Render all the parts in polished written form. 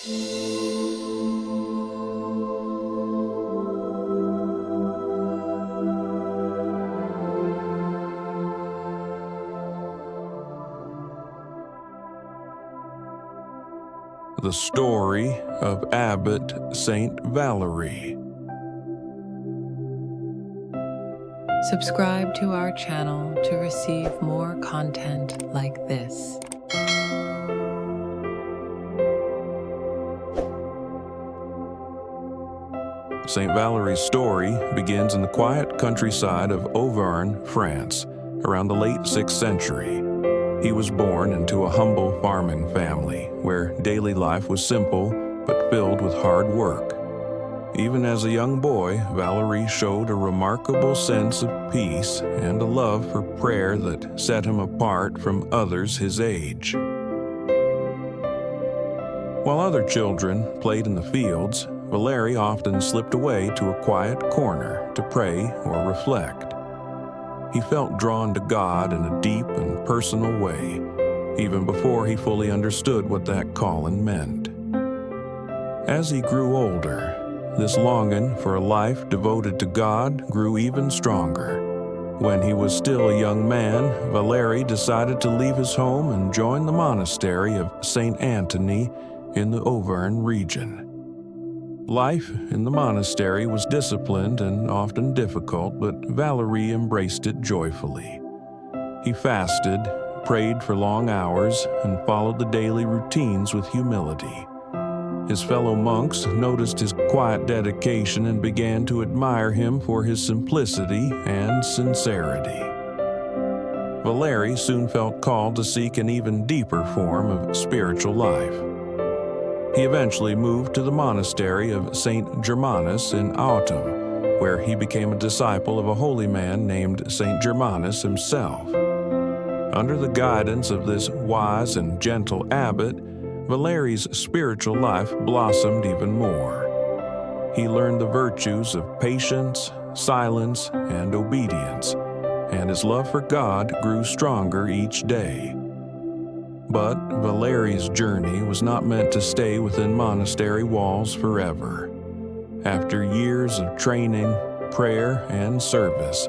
The story of Abbot Saint Valery. Subscribe to our channel to receive more content like this. Saint Valery's story begins in the quiet countryside of Auvergne, France, around the late 6th century. He was born into a humble farming family where daily life was simple but filled with hard work. Even as a young boy, Valery showed a remarkable sense of peace and a love for prayer that set him apart from others his age. While other children played in the fields, Valery often slipped away to a quiet corner to pray or reflect. He felt drawn to God in a deep and personal way, even before he fully understood what that calling meant. As he grew older, this longing for a life devoted to God grew even stronger. When he was still a young man, Valery decided to leave his home and join the monastery of St. Anthony in the Auvergne region. Life in the monastery was disciplined and often difficult, but Valery embraced it joyfully. He fasted, prayed for long hours, and followed the daily routines with humility. His fellow monks noticed his quiet dedication and began to admire him for his simplicity and sincerity. Valery soon felt called to seek an even deeper form of spiritual life. He eventually moved to the monastery of St. Germanus in Autun, where he became a disciple of a holy man named St. Germanus himself. Under the guidance of this wise and gentle abbot, Valery's spiritual life blossomed even more. He learned the virtues of patience, silence, and obedience, and his love for God grew stronger each day. But Valery's journey was not meant to stay within monastery walls forever. After years of training, prayer, and service,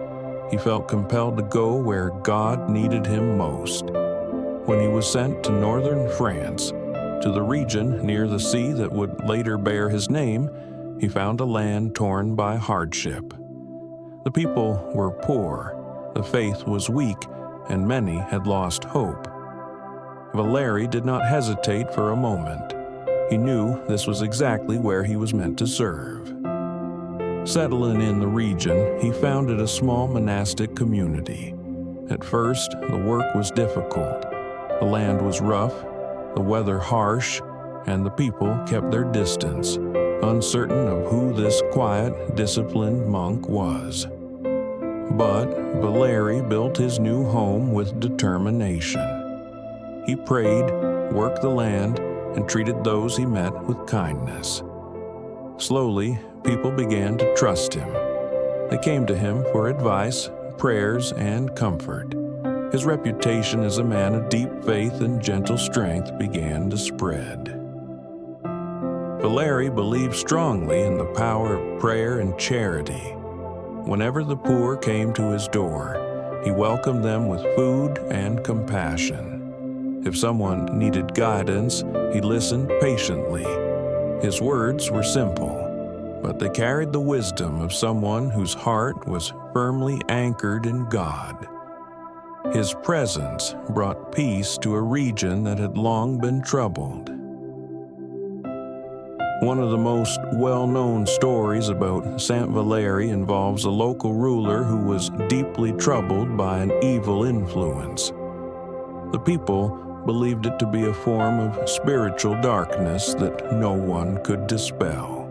he felt compelled to go where God needed him most. When he was sent to northern France, to the region near the sea that would later bear his name, he found a land torn by hardship. The people were poor, the faith was weak, and many had lost hope. Valery did not hesitate for a moment. He knew this was exactly where he was meant to serve. Settling in the region, he founded a small monastic community. At first, the work was difficult. The land was rough, the weather harsh, and the people kept their distance, uncertain of who this quiet, disciplined monk was. But Valery built his new home with determination. He prayed, worked the land, and treated those he met with kindness. Slowly, people began to trust him. They came to him for advice, prayers, and comfort. His reputation as a man of deep faith and gentle strength began to spread. Valery believed strongly in the power of prayer and charity. Whenever the poor came to his door, he welcomed them with food and compassion. If someone needed guidance, he listened patiently. His words were simple, but they carried the wisdom of someone whose heart was firmly anchored in God. His presence brought peace to a region that had long been troubled. One of the most well-known stories about Saint Valery involves a local ruler who was deeply troubled by an evil influence. The people believed it to be a form of spiritual darkness that no one could dispel.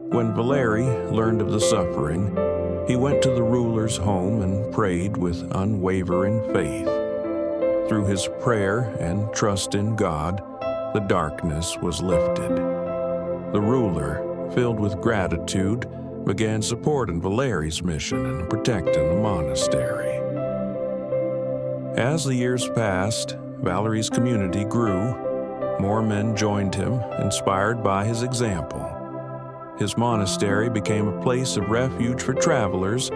When Valery learned of the suffering, he went to the ruler's home and prayed with unwavering faith. Through his prayer and trust in God, the darkness was lifted. The ruler, filled with gratitude, began supporting Valery's mission in protecting the monastery. As the years passed, Valery's community grew. More men joined him, inspired by his example. His monastery became a place of refuge for travelers,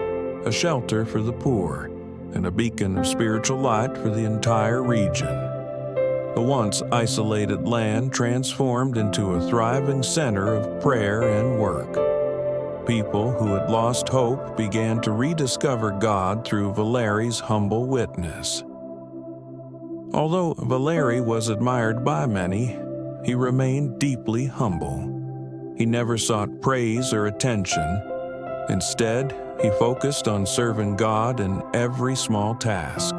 a shelter for the poor, and a beacon of spiritual light for the entire region. The once isolated land transformed into a thriving center of prayer and work. People who had lost hope began to rediscover God through Valery's humble witness. Although Valery was admired by many, he remained deeply humble. He never sought praise or attention. Instead, he focused on serving God in every small task,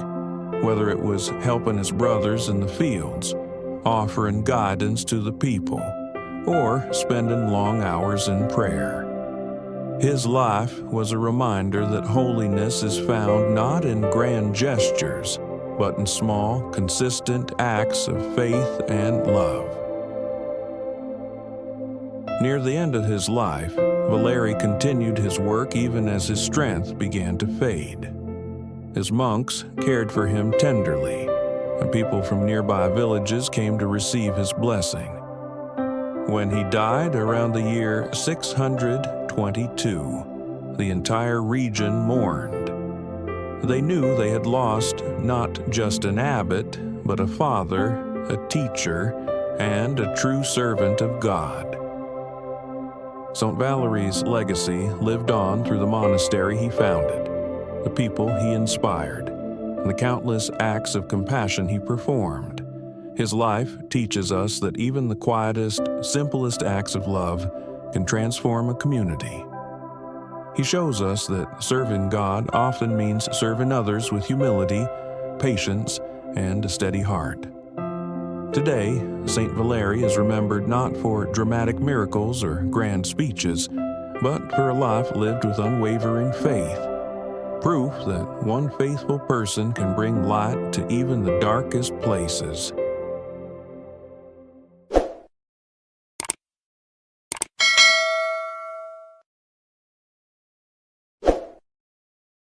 whether it was helping his brothers in the fields, offering guidance to the people, or spending long hours in prayer. His life was a reminder that holiness is found not in grand gestures, but in small, consistent acts of faith and love. Near the end of his life, Valery continued his work even as his strength began to fade. His monks cared for him tenderly, and people from nearby villages came to receive his blessing. When he died around the year 622, the entire region mourned. They knew they had lost not just an abbot, but a father, a teacher, and a true servant of God. St. Valery's legacy lived on through the monastery he founded, the people he inspired, and the countless acts of compassion he performed. His life teaches us that even the quietest, simplest acts of love can transform a community. He shows us that serving God often means serving others with humility, patience, and a steady heart. Today, St. Valery is remembered not for dramatic miracles or grand speeches, but for a life lived with unwavering faith, proof that one faithful person can bring light to even the darkest places.